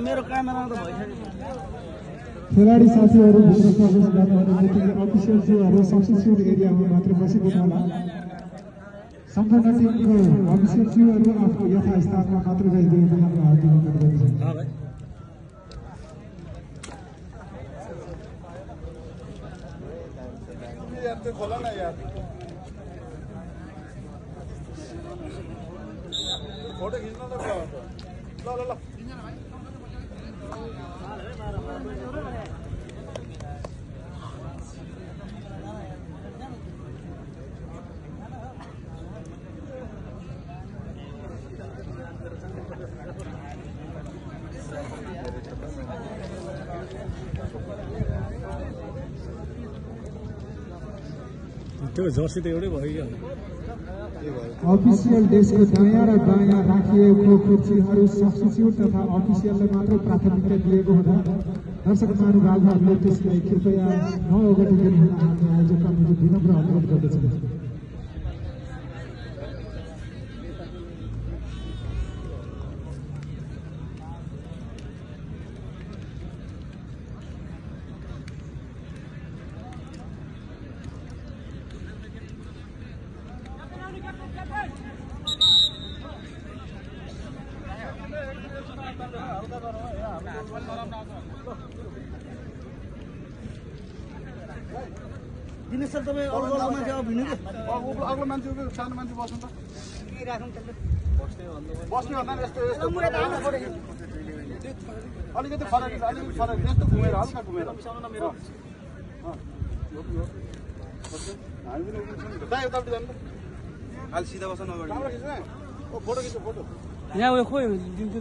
मेरो क्यामेरा त भइसक्यो खेलाडी साथीहरू भित्र प्रवेश गर्नुहुने बित्तिकै अफिसियल जोहरू सब्स्टिट्युट एरियामा मात्र बसिदिनु होला। सम्पूर्ण टिमको अफिसियल जोहरू आफ्नो यथास्थानमा मात्र रहिदिनु हाम्रो हार्दिक अनुरोध गर्दछु। खोला ना यार फोटो खिच्न त ल ल ल त्यो जर्सी त एउटै भयो क्या। अफिसियल डेस्कको दायाँ र बायाँ राखिएको कुर्सीहरू सब्स्टिट्युट तथा अफिसियलले मात्र प्राथमिकता दिएको हुँदा दर्शक महानुभावहरूले त्यसलाई कृपया नअगाडि दिनुहुन हामी आयोजक कमिटी विनम्र अनुरोध गर्दछौँ। दिनेश सर तपाईँ अरू अरू मान्छे अब भिन्नु के अग्लो मान्छे सानो मान्छे बस्नु त के राखौँ त्यसले बस्ने भन्दा यस्तो यस्तो अलिकति फरक यस्तो घुमेर हल्का घुमेर मेरो हामी पनि दाइ उतापट्टि जानु त अलि सिधा बस्नु अगाडि फोटो खिच्नु फोटो यहाँ उयो खोइ दिन्छु